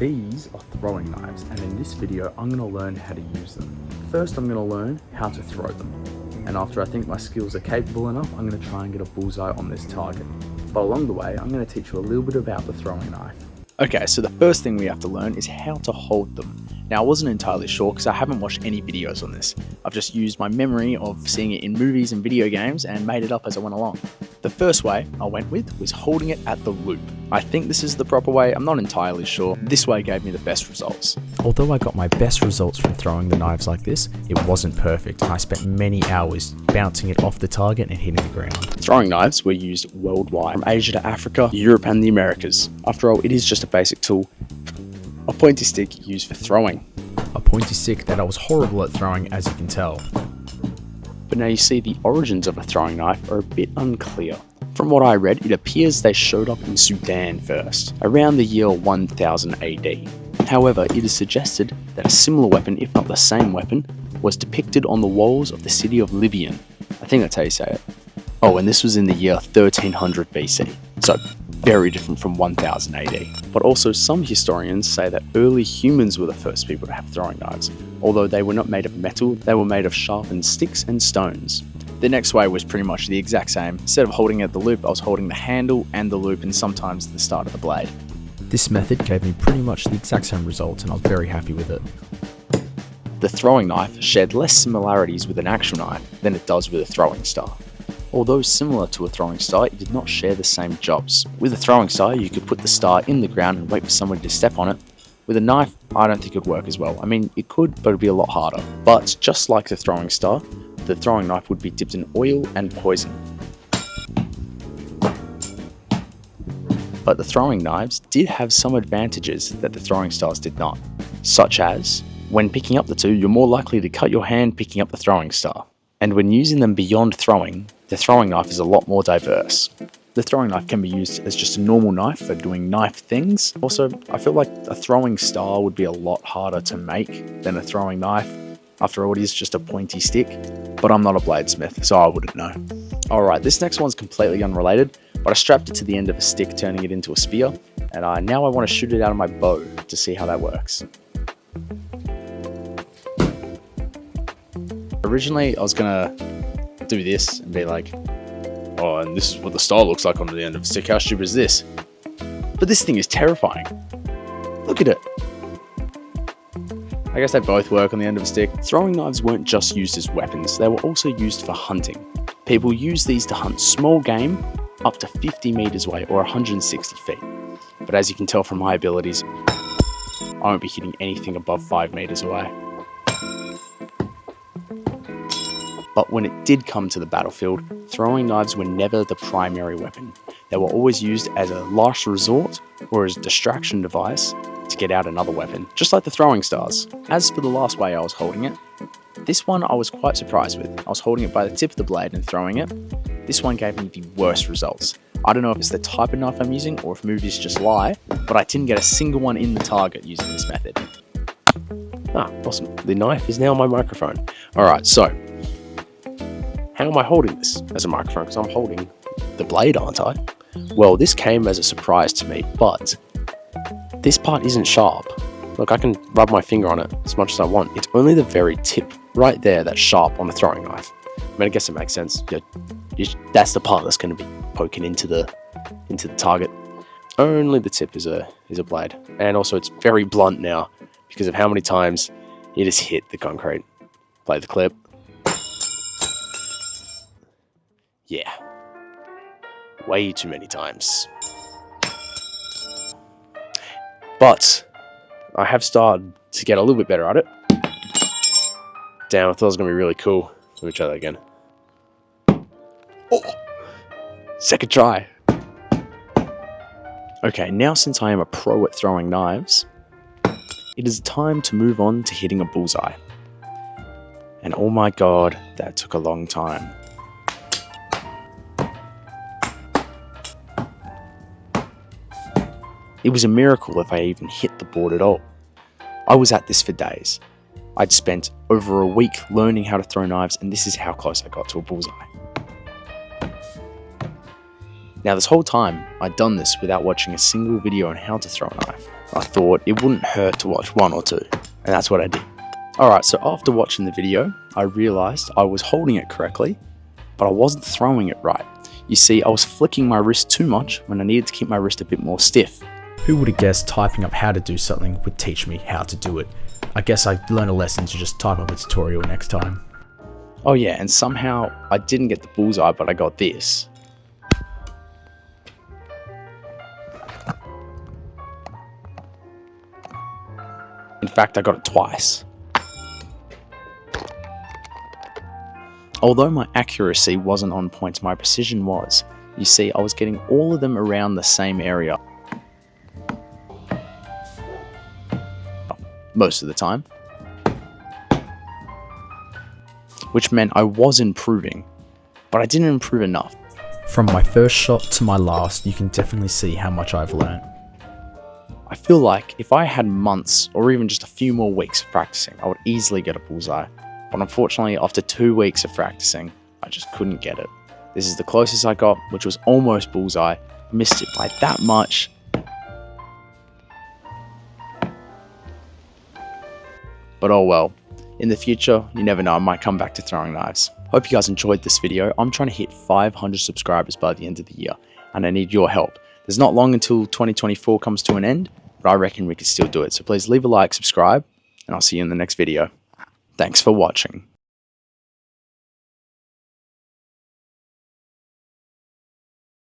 These are throwing knives, and in this video I'm going to learn how to use them. First I'm going to learn how to throw them, and after I think my skills are capable enough, I'm going to try and get a bullseye on this target. But along the way I'm going to teach you a little bit about the throwing knife. Okay, so the first thing we have to learn is how to hold them. Now I wasn't entirely sure because I haven't watched any videos on this. I've just used my memory of seeing it in movies and video games and made it up as I went along. The first way I went with was holding it at the loop. I think this is the proper way, I'm not entirely sure. This way gave me the best results. Although I got my best results from throwing the knives like this, it wasn't perfect and I spent many hours bouncing it off the target and hitting the ground. Throwing knives were used worldwide, from Asia to Africa, Europe and the Americas. After all, it is just a basic tool. A pointy stick used for throwing. A pointy stick that I was horrible at throwing, as you can tell. But now you see, the origins of a throwing knife are a bit unclear. From what I read, it appears they showed up in Sudan first, around the year 1000 AD. However, it is suggested that a similar weapon, if not the same weapon, was depicted on the walls of the city of Libyan. I think that's how you say it. Oh, and this was in the year 1300 BC, so very different from 1000 AD. But also some historians say that early humans were the first people to have throwing knives. Although they were not made of metal, they were made of sharpened sticks and stones. The next way was pretty much the exact same. Instead of holding it at the loop, I was holding the handle and the loop and sometimes the start of the blade. This method gave me pretty much the exact same results and I was very happy with it. The throwing knife shared less similarities with an actual knife than it does with a throwing star. Although similar to a throwing star, it did not share the same jobs. With a throwing star, you could put the star in the ground and wait for somebody to step on it. With a knife, I don't think it would work as well. I mean, it could, but it would be a lot harder. But just like the throwing star, the throwing knife would be dipped in oil and poison. But the throwing knives did have some advantages that the throwing stars did not, such as, when picking up the two, you're more likely to cut your hand picking up the throwing star. And when using them beyond throwing, the throwing knife is a lot more diverse. The throwing knife can be used as just a normal knife for doing knife things. Also, I feel like a throwing star would be a lot harder to make than a throwing knife. After all, it is just a pointy stick, but I'm not a bladesmith, so I wouldn't know. Alright, this next one's completely unrelated, but I strapped it to the end of a stick, turning it into a spear, and now I want to shoot it out of my bow to see how that works. Originally, I was gonna do this and be like, oh, and this is what the star looks like on the end of a stick, how stupid is this? But this thing is terrifying. Look at it. I guess they both work on the end of a stick. Throwing knives weren't just used as weapons, they were also used for hunting. People used these to hunt small game up to 50 meters away or 160 feet. But as you can tell from my abilities, I won't be hitting anything above 5 meters away. But when it did come to the battlefield, throwing knives were never the primary weapon. They were always used as a last resort or as a distraction device to get out another weapon, just like the throwing stars. As for the last way I was holding it, this one I was quite surprised with. I was holding it by the tip of the blade and throwing it. This one gave me the worst results. I don't know if it's the type of knife I'm using or if movies just lie, but I didn't get a single one in the target using this method. Ah, awesome. The knife is now my microphone. Alright, so how am I holding this as a microphone? Because I'm holding the blade, aren't I? Well, this came as a surprise to me, but this part isn't sharp. Look, I can rub my finger on it as much as I want. It's only the very tip right there that's sharp on the throwing knife. I mean, I guess it makes sense. That's the part that's going to be poking into the target. Only the tip is a blade. And also it's very blunt now because of how many times it has hit the concrete. Play the clip. Yeah. Way too many times. But I have started to get a little bit better at it. Damn, I thought it was going to be really cool. Let me try that again. Oh! Second try. Okay, now since I am a pro at throwing knives, it is time to move on to hitting a bullseye. And oh my god, that took a long time. It was a miracle if I even hit the board at all. I was at this for days. I'd spent over a week learning how to throw knives, and this is how close I got to a bullseye. Now this whole time, I'd done this without watching a single video on how to throw a knife. I thought it wouldn't hurt to watch one or two, and that's what I did. Alright, so after watching the video, I realised I was holding it correctly, but I wasn't throwing it right. You see, I was flicking my wrist too much when I needed to keep my wrist a bit more stiff. Who would have guessed typing up how to do something would teach me how to do it? I guess I learned a lesson to just type up a tutorial next time. Oh yeah, and somehow I didn't get the bullseye, but I got this. In fact, I got it twice. Although my accuracy wasn't on point, my precision was. You see, I was getting all of them around the same area. Most of the time. Which meant I was improving, but I didn't improve enough. From my first shot to my last, you can definitely see how much I've learned. I feel like if I had months or even just a few more weeks of practicing, I would easily get a bullseye. But unfortunately, after 2 weeks of practicing, I just couldn't get it. This is the closest I got, which was almost bullseye. I missed it by that much. But oh well. In the future, you never know, I might come back to throwing knives. Hope you guys enjoyed this video. I'm trying to hit 500 subscribers by the end of the year, and I need your help. There's not long until 2024 comes to an end, but I reckon we can still do it. So please leave a like, subscribe, and I'll see you in the next video. Thanks for watching.